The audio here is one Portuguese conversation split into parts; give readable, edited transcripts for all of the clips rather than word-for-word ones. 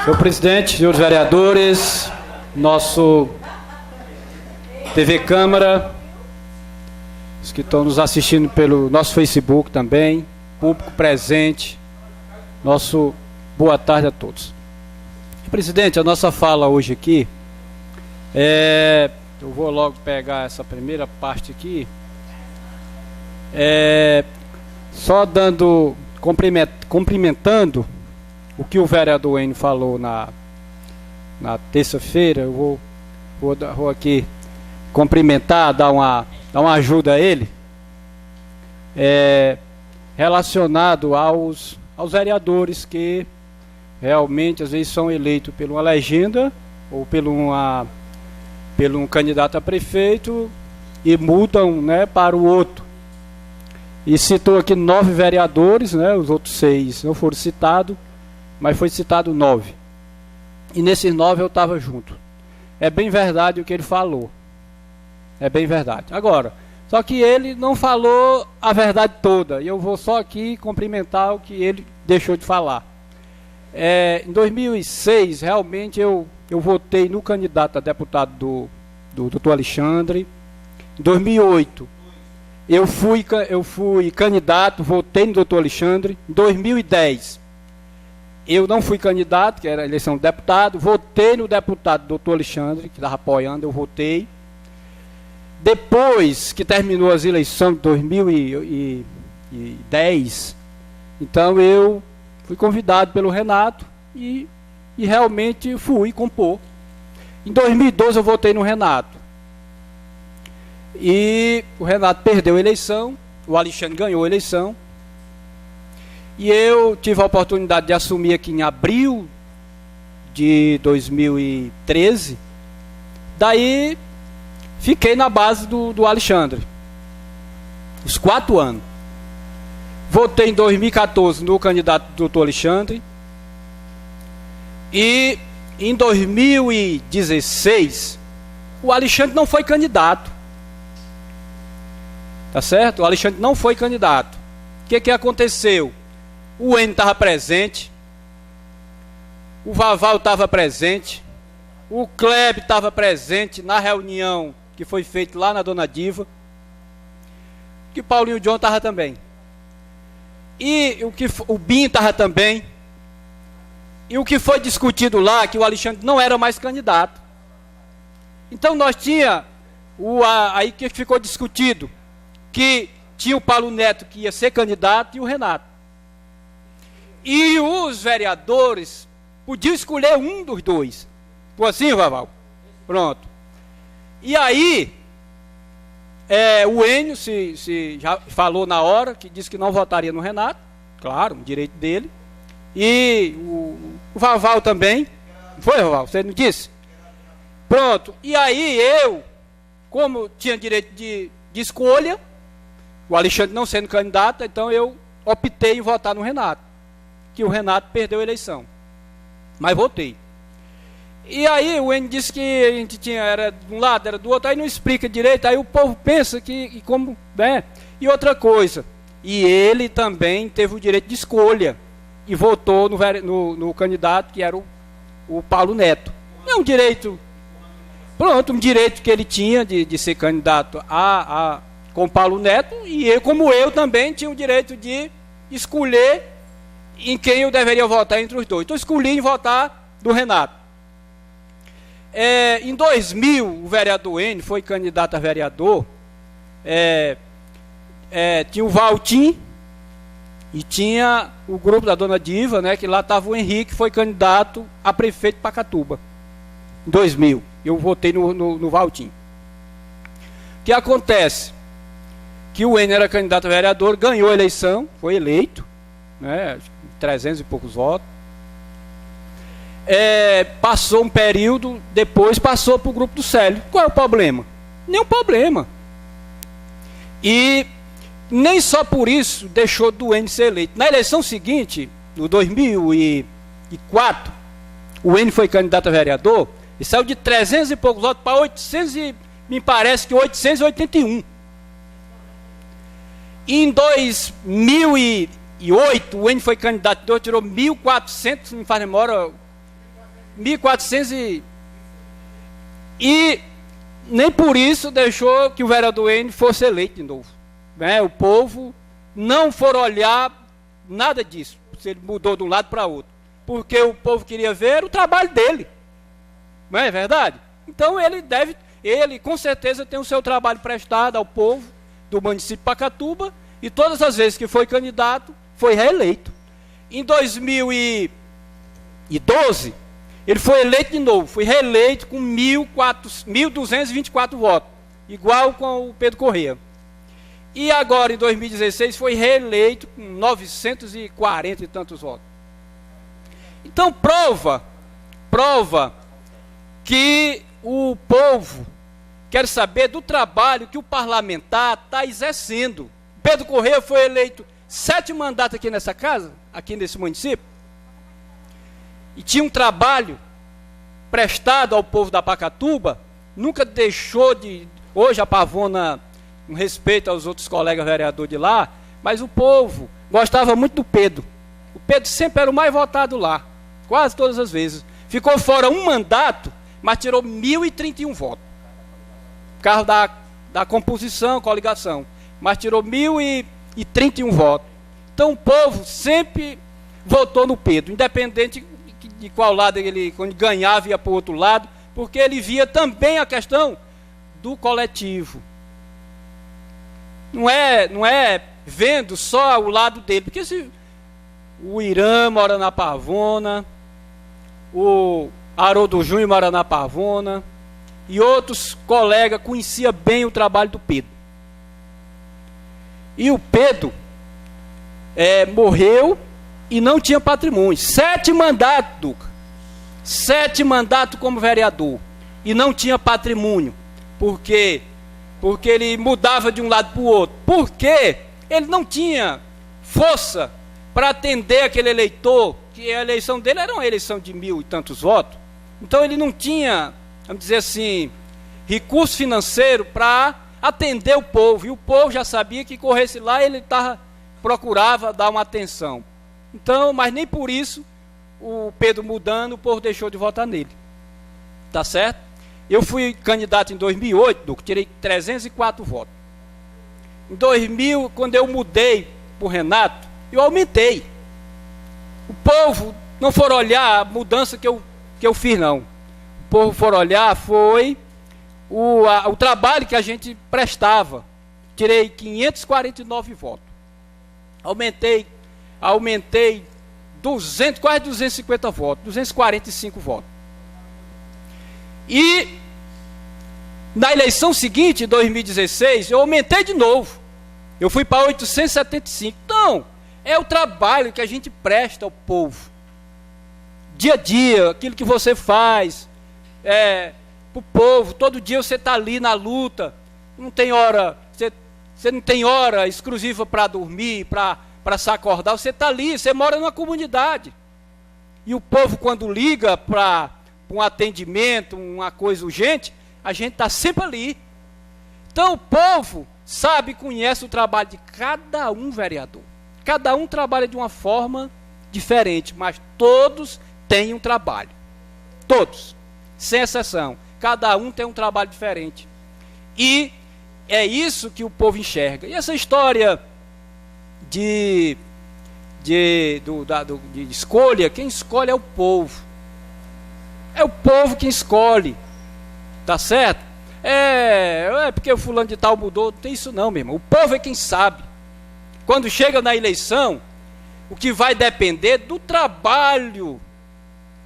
Senhor presidente, senhores vereadores, nosso TV Câmara, os que estão nos assistindo pelo nosso Facebook também, público presente, nosso boa tarde a todos. Presidente, a nossa fala hoje aqui, eu vou logo pegar essa primeira parte aqui, só cumprimentando o que o vereador Enio falou na terça-feira. Eu vou aqui cumprimentar, dar uma ajuda a ele, relacionado aos vereadores que realmente às vezes são eleitos por uma legenda ou por um candidato a prefeito e mudam, né, para o outro. E citou aqui 9 vereadores, né, os outros 6 não foram citados, mas foi citado 9. E nesses 9 eu estava junto. É bem verdade o que ele falou. É bem verdade. Agora, só que ele não falou a verdade toda. E eu vou só aqui cumprimentar o que ele deixou de falar. Em 2006, realmente eu votei no candidato a deputado do Dr. Alexandre. Em 2008, eu fui candidato, votei no Dr. Alexandre. Em 2010, eu não fui candidato, que era a eleição de deputado, votei no deputado Dr. Alexandre, que estava apoiando, eu votei. Depois que terminou as eleições de 2010, então eu fui convidado pelo Renato e realmente fui compor. Em 2012 eu votei no Renato. E o Renato perdeu a eleição, o Alexandre ganhou a eleição. E eu tive a oportunidade de assumir aqui em abril de 2013. Daí fiquei na base do Alexandre, os 4 anos. Votei em 2014 no candidato do Dr. Alexandre. E em 2016, o Alexandre não foi candidato. Tá certo? O Alexandre não foi candidato. O que aconteceu? O Enio estava presente, o Vaval estava presente, o Kleber estava presente na reunião que foi feita lá na Dona Diva, que o Paulinho John estava também. E o Binho estava também. E o que foi discutido lá, que o Alexandre não era mais candidato. Então nós tinha aí que ficou discutido, que tinha o Paulo Neto que ia ser candidato e o Renato. E os vereadores podiam escolher um dos dois. Foi assim, Vaval? Pronto. E aí, o Enio se já falou na hora, que disse que não votaria no Renato. Claro, um direito dele. E o Vaval também. Não foi, Vaval? Você não disse? Pronto. E aí eu, como tinha direito de escolha, o Alexandre não sendo candidato, então eu optei em votar no Renato. Que o Renato perdeu a eleição. Mas votei. E aí o Enio disse que a gente era de um lado, era do outro, aí não explica direito, aí o povo pensa que como, né? E outra coisa, e ele também teve o direito de escolha e votou no candidato que era o Paulo Neto. É um direito, pronto, um direito que ele tinha de ser candidato com o Paulo Neto, e eu, como eu também tinha o direito de escolher em quem eu deveria votar entre os dois. Então escolhi em votar do Renato. Em 2000, o vereador Enio foi candidato a vereador. Tinha o Valtim e tinha o grupo da Dona Diva, né, que lá estava o Henrique, foi candidato a prefeito de Pacatuba. Em 2000. Eu votei no Valtim. O que acontece? Que o Enio era candidato a vereador, ganhou a eleição, foi eleito, né, 300 e poucos votos. Passou um período, depois passou para o grupo do Célio. Qual é o problema? Nenhum problema. E nem só por isso deixou do Enio ser eleito. Na eleição seguinte, no 2004, o Enio foi candidato a vereador e saiu de 300 e poucos votos para 800 e me parece que 881. Em 2008, o Enio foi candidato, tirou 1.400, não me faz memória, 1.400 e nem por isso deixou que o vereador N fosse eleito de novo. Né? O povo não for olhar nada disso, se ele mudou de um lado para outro, porque o povo queria ver o trabalho dele. Não é verdade? Então ele com certeza tem o seu trabalho prestado ao povo do município de Pacatuba, e todas as vezes que foi candidato, foi reeleito. Em 2012, ele foi eleito de novo, foi reeleito com 1.224 votos, igual com o Pedro Corrêa. E agora, em 2016, foi reeleito com 940 e tantos votos. Então, prova que o povo quer saber do trabalho que o parlamentar está exercendo. Pedro Corrêa foi eleito 7 mandatos aqui nessa casa, aqui nesse município, e tinha um trabalho prestado ao povo da Pacatuba, nunca deixou de... Hoje a Pavona, com respeito aos outros colegas vereadores de lá, mas o povo gostava muito do Pedro. O Pedro sempre era o mais votado lá, quase todas as vezes. Ficou fora um mandato, mas tirou 1.031 votos. Por causa da composição, coligação. Mas tirou 1.031 votos. Então o povo sempre votou no Pedro, independente de qual lado ele, quando ganhava, ia para o outro lado, porque ele via também a questão do coletivo. Não é vendo só o lado dele, porque se o Irã mora na Pavona, o Haroldo Júnior mora na Pavona, e outros colegas conheciam bem o trabalho do Pedro. E o Pedro morreu e não tinha patrimônio. 7 mandatos, Duca. 7 mandatos como vereador. E não tinha patrimônio. Por quê? Porque ele mudava de um lado para o outro. Porque ele não tinha força para atender aquele eleitor, que a eleição dele era uma eleição de 1.000 e tantos votos. Então ele não tinha, vamos dizer assim, recurso financeiro para atender o povo. E o povo já sabia que corresse lá, ele procurava dar uma atenção. Então, mas nem por isso, o Pedro mudando, o povo deixou de votar nele. Tá certo? Eu fui candidato em 2008, tirei 304 votos. Em 2000, quando eu mudei para o Renato, eu aumentei. O povo não for olhar a mudança que eu fiz, não. O povo for olhar, foi o trabalho que a gente prestava. Tirei 549 votos. Aumentei 200, quase 250 votos, 245 votos. E na eleição seguinte, em 2016, eu aumentei de novo. Eu fui para 875. Então, é o trabalho que a gente presta ao povo. Dia a dia, aquilo que você faz para o povo. Todo dia você está ali na luta. Não tem hora, você não tem hora exclusiva para dormir, para se acordar. Você está ali, você mora numa comunidade. E o povo, quando liga para um atendimento, uma coisa urgente, a gente está sempre ali. Então o povo sabe, conhece o trabalho de cada um vereador. Cada um trabalha de uma forma diferente, mas todos têm um trabalho. Todos, sem exceção. Cada um tem um trabalho diferente. E é isso que o povo enxerga. E essa história de escolha, quem escolhe é o povo. É o povo que escolhe. Tá certo? Porque o fulano de tal mudou. Não tem isso não, meu irmão. O povo é quem sabe. Quando chega na eleição, o que vai depender do trabalho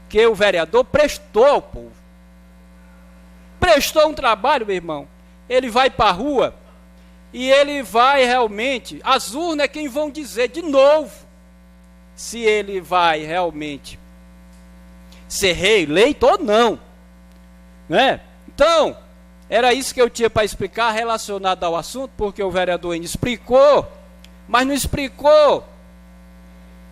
que o vereador prestou ao povo. Prestou um trabalho, meu irmão. Ele vai para a rua e ele vai realmente... As urnas é quem vão dizer de novo se ele vai realmente ser reeleito ou não. Né? Então, era isso que eu tinha para explicar relacionado ao assunto, porque o vereador ainda explicou, mas não explicou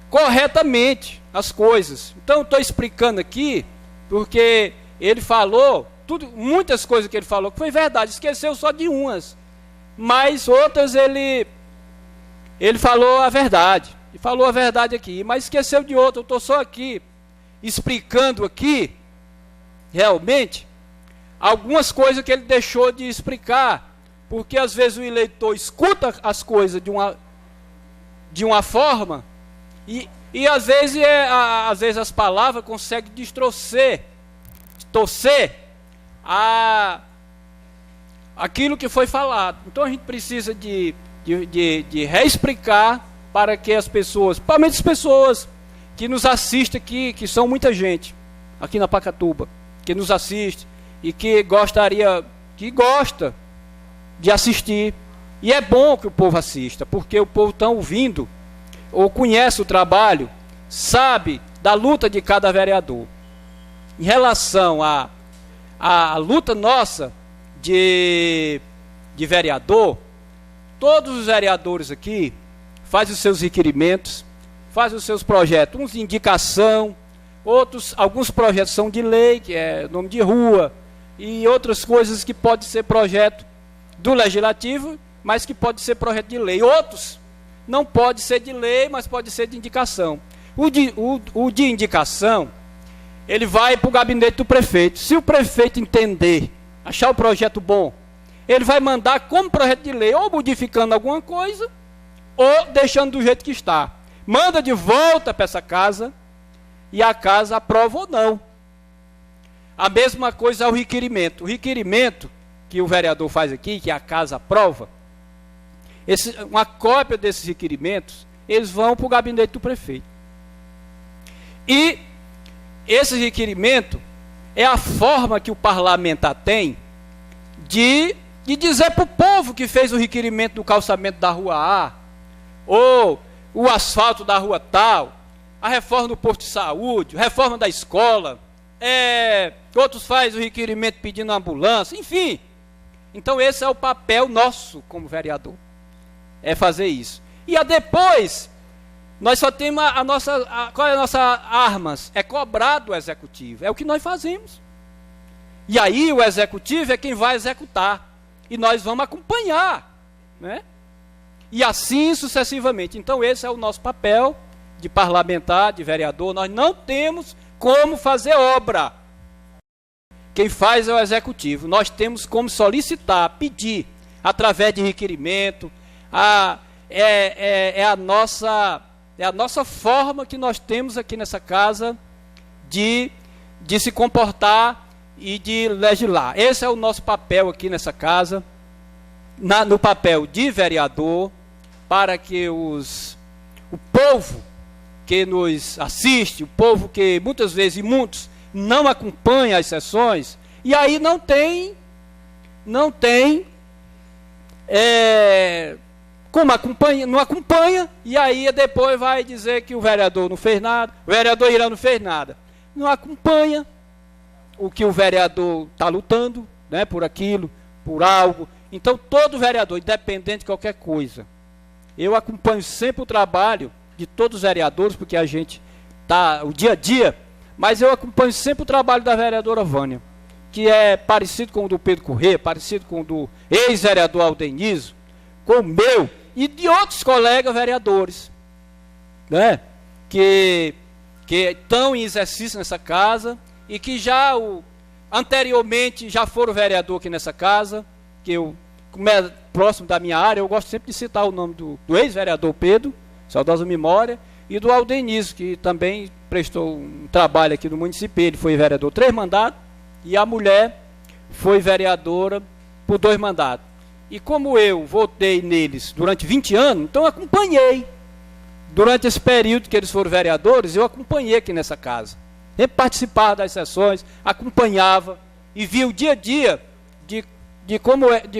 corretamente as coisas. Então, estou explicando aqui, porque ele falou, muitas coisas que ele falou que foi verdade, esqueceu só de umas, mas outras ele falou a verdade, e falou a verdade aqui, mas esqueceu de outra. Eu estou só aqui, explicando aqui, realmente, algumas coisas que ele deixou de explicar, porque às vezes o eleitor escuta as coisas de uma forma e às vezes as palavras conseguem torcer aquilo que foi falado. Então a gente precisa de reexplicar para que as pessoas, principalmente as pessoas que nos assistem aqui, que são muita gente aqui na Pacatuba, que nos assiste e que gosta de assistir. E é bom que o povo assista, porque o povo está ouvindo ou conhece o trabalho, sabe da luta de cada vereador. Em relação à luta nossa de vereador, todos os vereadores aqui fazem os seus requerimentos, fazem os seus projetos, uns de indicação, alguns projetos são de lei, que é nome de rua, e outras coisas que pode ser projeto do legislativo, mas que pode ser projeto de lei. Outros não pode ser de lei, mas pode ser de indicação. O de indicação, ele vai para o gabinete do prefeito. Se o prefeito entender, achar o projeto bom, ele vai mandar como projeto de lei, ou modificando alguma coisa, ou deixando do jeito que está. Manda de volta para essa casa, e a casa aprova ou não. A mesma coisa é o requerimento. O requerimento que o vereador faz aqui, que a casa aprova, uma cópia desses requerimentos, eles vão para o gabinete do prefeito. E esse requerimento é a forma que o parlamentar tem de dizer para o povo que fez o requerimento do calçamento da rua A, ou o asfalto da rua tal, a reforma do posto de saúde, a reforma da escola, outros fazem o requerimento pedindo ambulância, enfim. Então esse é o papel nosso como vereador, é fazer isso. E depois, nós só temos qual é a nossa armas? É cobrar do executivo, é o que nós fazemos. E aí o executivo é quem vai executar, e nós vamos acompanhar, né? E assim sucessivamente. Então esse é o nosso papel de parlamentar, de vereador. Nós não temos como fazer obra. Quem faz é o executivo. Nós temos como solicitar, pedir, através de requerimento. É a nossa forma que nós temos aqui nessa casa de se comportar e de legislar. Esse é o nosso papel aqui nessa casa, no papel de vereador, para que o povo que nos assiste, o povo que muitas vezes, muitos, não acompanha as sessões, e aí não tem como não acompanha, e aí depois vai dizer que o vereador não fez nada, o vereador Irã não fez nada. Não acompanha o que o vereador está lutando, né, por aquilo, por algo. Então todo vereador, independente de qualquer coisa, eu acompanho sempre o trabalho de todos os vereadores, porque a gente está o dia a dia, mas eu acompanho sempre o trabalho da vereadora Vânia, que é parecido com o do Pedro Corrêa, parecido com o do ex-vereador Aldenizo, com o meu e de outros colegas vereadores, né, que estão em exercício nessa casa e que anteriormente já foram vereador aqui nessa casa, como é próximo da minha área, eu gosto sempre de citar o nome do ex-vereador Pedro, saudosa memória, e do Aldenizo, que também prestou um trabalho aqui no município. Ele foi vereador 3 mandatos, e a mulher foi vereadora por 2 mandatos. E como eu votei neles durante 20 anos, então eu acompanhei. Durante esse período que eles foram vereadores, eu acompanhei aqui nessa casa. Sempre participava das sessões, acompanhava e via o dia a dia de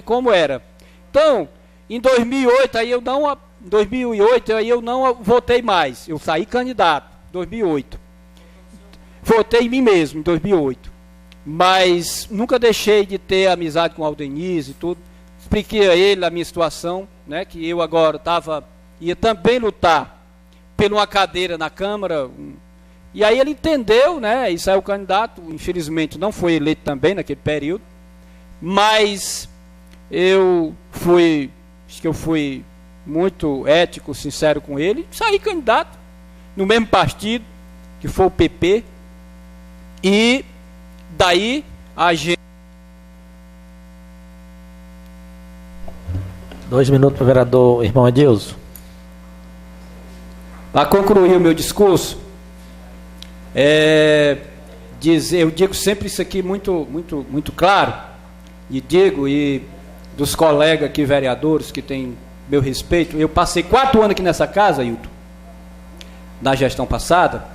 como era. Então, em 2008, aí eu não votei mais. Eu saí candidato em 2008. Votei em mim mesmo em 2008. Mas nunca deixei de ter amizade com o Aldenizo e tudo. Expliquei a ele a minha situação, né, que eu agora ia também lutar por uma cadeira na Câmara. E aí ele entendeu, né, e saiu candidato. Infelizmente não foi eleito também naquele período. Mas acho que eu fui muito ético, sincero com ele, saí candidato no mesmo partido, que foi o PP, e daí a gente... 2 minutos para o vereador irmão Edilson. Para concluir o meu discurso, eu digo sempre isso aqui muito claro, e dos colegas aqui, vereadores, que têm meu respeito. Eu passei 4 anos aqui nessa casa, Hilton, na gestão passada,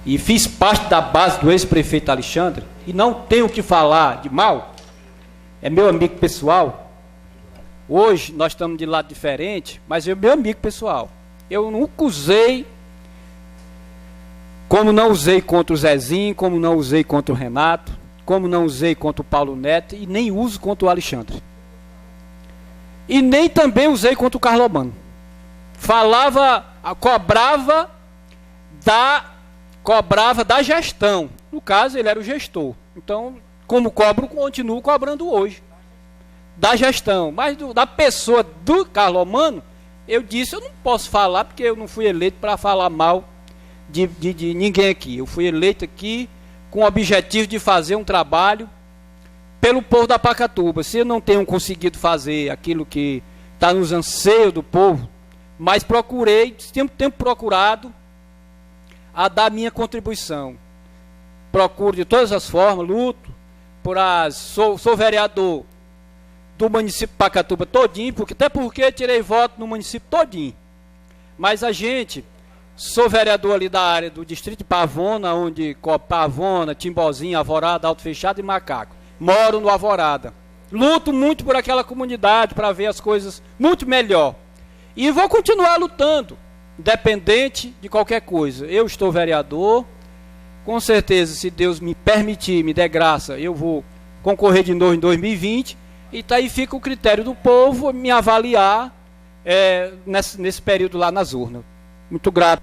e fiz parte da base do ex-prefeito Alexandre, e não tenho o que falar de mal, é meu amigo pessoal. Hoje nós estamos de lado diferente, mas é meu amigo pessoal. Eu nunca usei, como não usei contra o Zezinho, como não usei contra o Renato, como não usei contra o Paulo Neto, e nem uso contra o Alexandre. E nem também usei contra o Carlomano. Cobrava da gestão. No caso, ele era o gestor. Então, como cobro, continuo cobrando hoje. Da gestão. Mas da pessoa do Carlomano, eu disse, eu não posso falar, porque eu não fui eleito para falar mal de ninguém aqui. Eu fui eleito aqui com o objetivo de fazer um trabalho pelo povo da Pacatuba. Se eu não tenho conseguido fazer aquilo que está nos anseios do povo, mas procurei, tenho procurado a dar minha contribuição. Procuro de todas as formas, luto, sou vereador do município de Pacatuba todinho, até porque tirei voto no município todinho. Mas sou vereador ali da área do distrito de Pavona, onde Pavona, Timbozinho, Alvorada, Alto Fechado e Macaco. Moro no Alvorada. Luto muito por aquela comunidade para ver as coisas muito melhor. E vou continuar lutando, independente de qualquer coisa. Eu estou vereador, com certeza, se Deus me permitir, me der graça, eu vou concorrer de novo em 2020. E daí fica o critério do povo me avaliar nesse período lá nas urnas. Muito grato.